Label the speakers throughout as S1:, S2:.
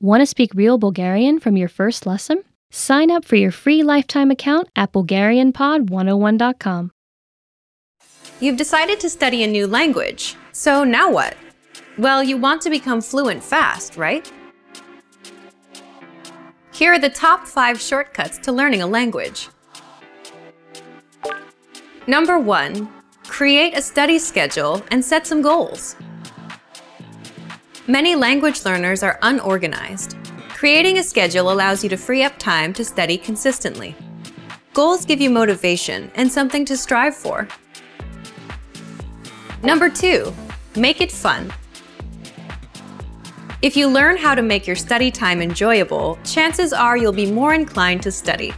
S1: Want to speak real Bulgarian from your first lesson? Sign up for your free lifetime account at BulgarianPod101.com.
S2: You've decided to study a new language, so now what? Well, you want to become fluent fast, right? Here are the top 5 shortcuts to learning a language. Number 1. Create a study schedule and set some goals. Many language learners are unorganized. Creating a schedule allows you to free up time to study consistently. Goals give you motivation and something to strive for. Number 2. Make it fun. If you learn how to make your study time enjoyable, chances are you'll be more inclined to study.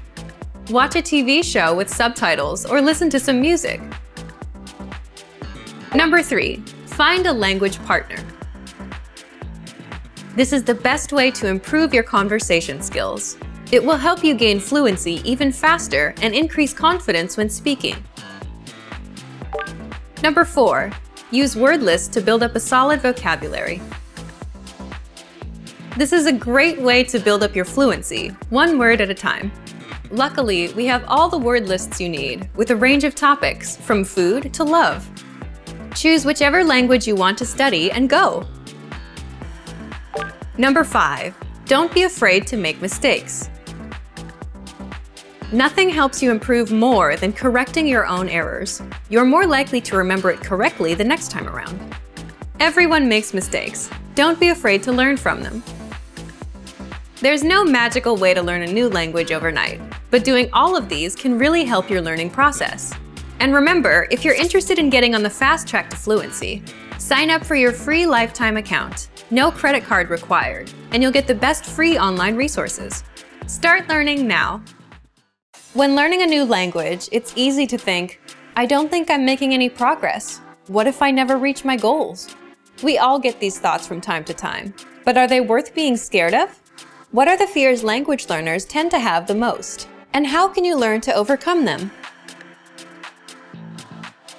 S2: Watch a TV show with subtitles or listen to some music. Number 3. Find a language partner. This is the best way to improve your conversation skills. It will help you gain fluency even faster and increase confidence when speaking. Number 4. Use word lists to build up a solid vocabulary. This is a great way to build up your fluency, one word at a time. Luckily, we have all the word lists you need, with a range of topics, from food to love. Choose whichever language you want to study and go! Number 5. Don't be afraid to make mistakes. Nothing helps you improve more than correcting your own errors. You're more likely to remember it correctly the next time around. Everyone makes mistakes. Don't be afraid to learn from them. There's no magical way to learn a new language overnight, but doing all of these can really help your learning process. And remember, if you're interested in getting on the fast track to fluency, sign up for your free lifetime account. No credit card required, and you'll get the best free online resources. Start learning now. When learning a new language, it's easy to think, I don't think I'm making any progress. What if I never reach my goals? We all get these thoughts from time to time, but are they worth being scared of? What are the fears language learners tend to have the most? And how can you learn to overcome them?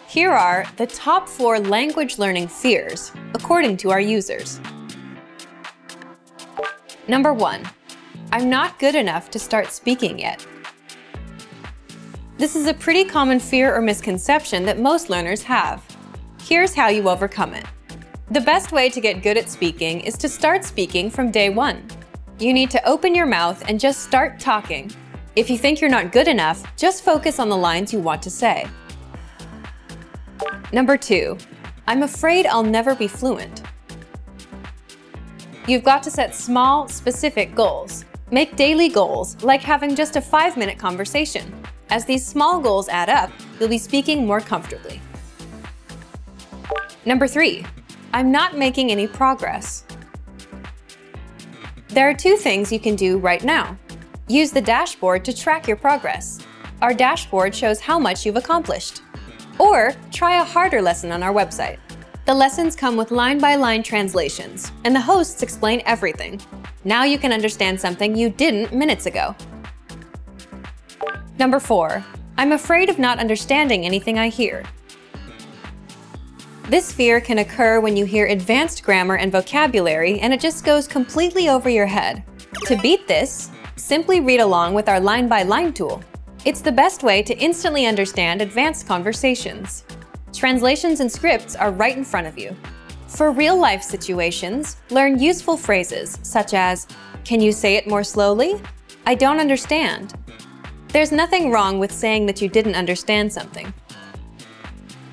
S2: Here are the top 4 language learning fears, according to our users. Number 1. I'm not good enough to start speaking yet. This is a pretty common fear or misconception that most learners have. Here's how you overcome it. The best way to get good at speaking is to start speaking from day 1. You need to open your mouth and just start talking. If you think you're not good enough, just focus on the lines you want to say. Number 2. I'm afraid I'll never be fluent. You've got to set small, specific goals. Make daily goals, like having just a 5-minute conversation. As these small goals add up, you'll be speaking more comfortably. Number 3. I'm not making any progress. There are 2 things you can do right now. Use the dashboard to track your progress. Our dashboard shows how much you've accomplished. Or try a harder lesson on our website. The lessons come with line-by-line translations, and the hosts explain everything. Now you can understand something you didn't minutes ago. Number 4. I'm afraid of not understanding anything I hear. This fear can occur when you hear advanced grammar and vocabulary and it just goes completely over your head. To beat this, simply read along with our line-by-line tool. It's the best way to instantly understand advanced conversations. Translations and scripts are right in front of you. For real-life situations, learn useful phrases such as, "Can you say it more slowly? I don't understand." There's nothing wrong with saying that you didn't understand something.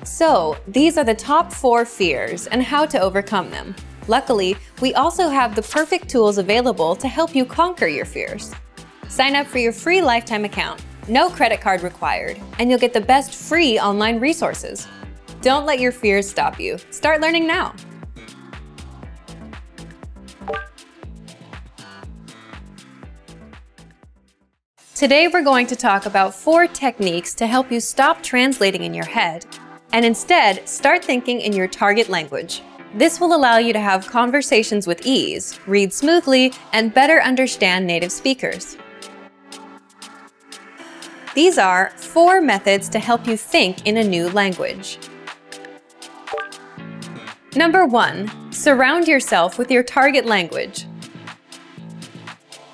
S2: So, these are the top 4 fears and how to overcome them. Luckily, we also have the perfect tools available to help you conquer your fears. Sign up for your free lifetime account, no credit card required, and you'll get the best free online resources. Don't let your fears stop you. Start learning now. Today we're going to talk about 4 techniques to help you stop translating in your head and instead start thinking in your target language. This will allow you to have conversations with ease, read smoothly, and better understand native speakers. These are 4 methods to help you think in a new language. Number 1. Surround yourself with your target language.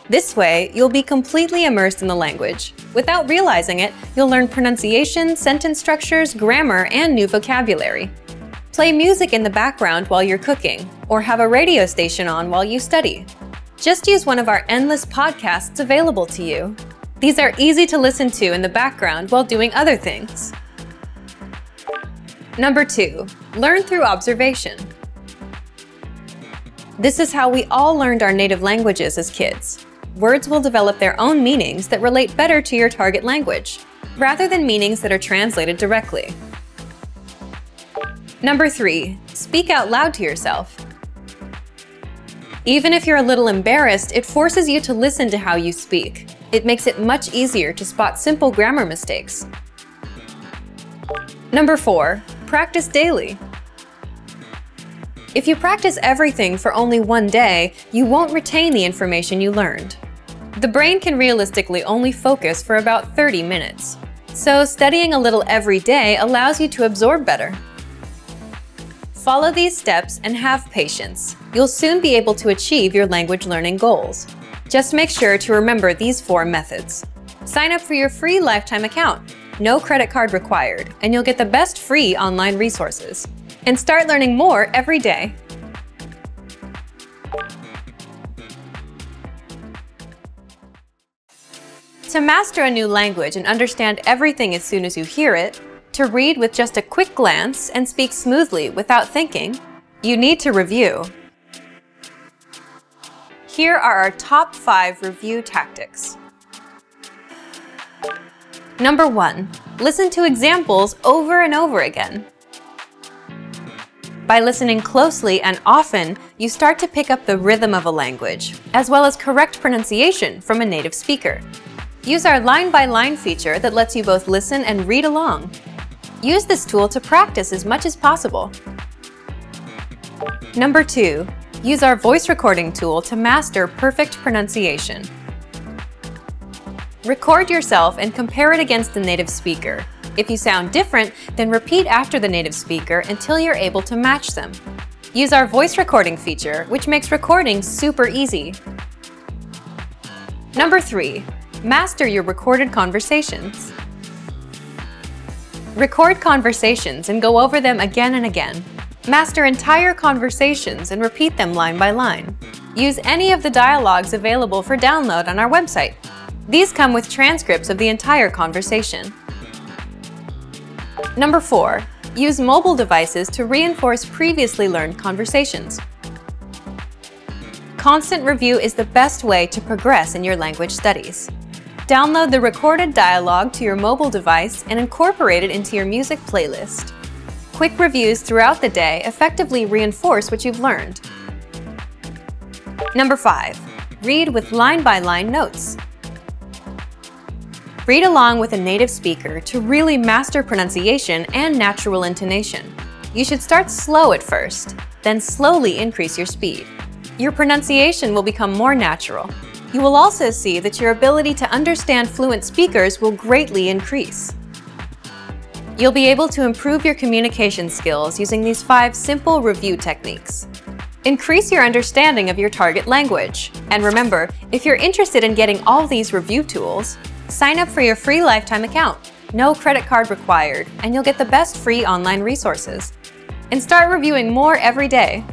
S2: This way, you'll be completely immersed in the language. Without realizing it, you'll learn pronunciation, sentence structures, grammar, and new vocabulary. Play music in the background while you're cooking, or have a radio station on while you study. Just use one of our endless podcasts available to you. These are easy to listen to in the background while doing other things. Number 2, learn through observation. This is how we all learned our native languages as kids. Words will develop their own meanings that relate better to your target language, rather than meanings that are translated directly. Number 3, speak out loud to yourself. Even if you're a little embarrassed, it forces you to listen to how you speak. It makes it much easier to spot simple grammar mistakes. Number 4, practice daily. If you practice everything for only one day, you won't retain the information you learned. The brain can realistically only focus for about 30 minutes. So studying a little every day allows you to absorb better. Follow these steps and have patience. You'll soon be able to achieve your language learning goals. Just make sure to remember these 4 methods. Sign up for your free lifetime account. No credit card required, and you'll get the best free online resources. And start learning more every day. To master a new language and understand everything as soon as you hear it, to read with just a quick glance and speak smoothly without thinking, you need to review. Here are our top 5 review tactics. Number 1, listen to examples over and over again. By listening closely and often, you start to pick up the rhythm of a language, as well as correct pronunciation from a native speaker. Use our line-by-line feature that lets you both listen and read along. Use this tool to practice as much as possible. Number 2, use our voice recording tool to master perfect pronunciation. Record yourself and compare it against the native speaker. If you sound different, then repeat after the native speaker until you're able to match them. Use our voice recording feature, which makes recording super easy. Number 3, master your recorded conversations. Record conversations and go over them again and again. Master entire conversations and repeat them line by line. Use any of the dialogues available for download on our website. These come with transcripts of the entire conversation. Number 4, use mobile devices to reinforce previously learned conversations. Constant review is the best way to progress in your language studies. Download the recorded dialogue to your mobile device and incorporate it into your music playlist. Quick reviews throughout the day effectively reinforce what you've learned. Number 5, read with line-by-line notes. Read along with a native speaker to really master pronunciation and natural intonation. You should start slow at first, then slowly increase your speed. Your pronunciation will become more natural. You will also see that your ability to understand fluent speakers will greatly increase. You'll be able to improve your communication skills using these 5 simple review techniques. Increase your understanding of your target language. And remember, if you're interested in getting all these review tools, sign up for your free lifetime account. No credit card required, and you'll get the best free online resources. And start reviewing more every day.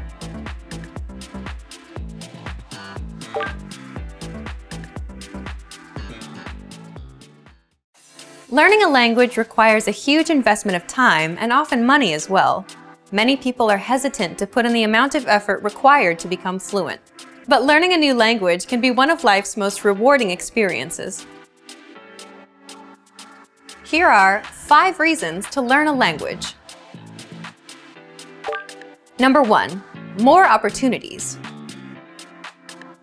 S2: Learning a language requires a huge investment of time and often money as well. Many people are hesitant to put in the amount of effort required to become fluent. But learning a new language can be one of life's most rewarding experiences. Here are 5 reasons to learn a language. Number 1, more opportunities.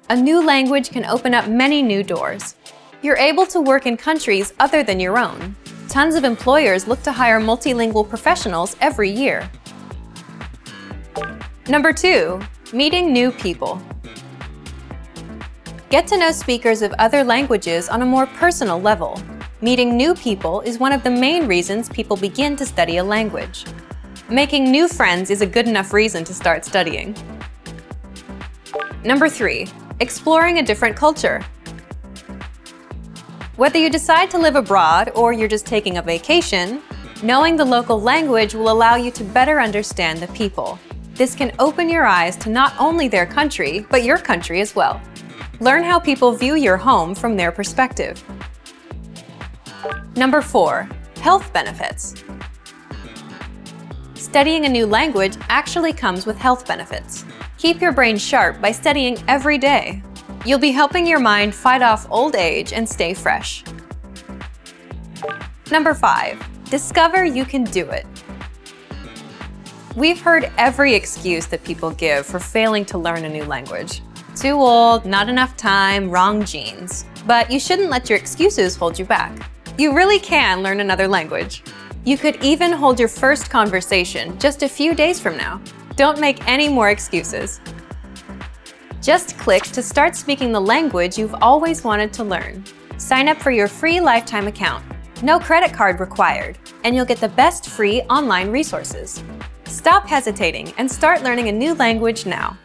S2: A new language can open up many new doors. You're able to work in countries other than your own. Tons of employers look to hire multilingual professionals every year. Number 2, meeting new people. Get to know speakers of other languages on a more personal level. Meeting new people is one of the main reasons people begin to study a language. Making new friends is a good enough reason to start studying. Number 3, exploring a different culture. Whether you decide to live abroad or you're just taking a vacation, knowing the local language will allow you to better understand the people. This can open your eyes to not only their country, but your country as well. Learn how people view your home from their perspective. Number 4. Health benefits. Studying a new language actually comes with health benefits. Keep your brain sharp by studying every day. You'll be helping your mind fight off old age and stay fresh. Number 5. Discover you can do it. We've heard every excuse that people give for failing to learn a new language. Too old, not enough time, wrong genes. But you shouldn't let your excuses hold you back. You really can learn another language. You could even hold your first conversation just a few days from now. Don't make any more excuses. Just click to start speaking the language you've always wanted to learn. Sign up for your free lifetime account. No credit card required, and you'll get the best free online resources. Stop hesitating and start learning a new language now.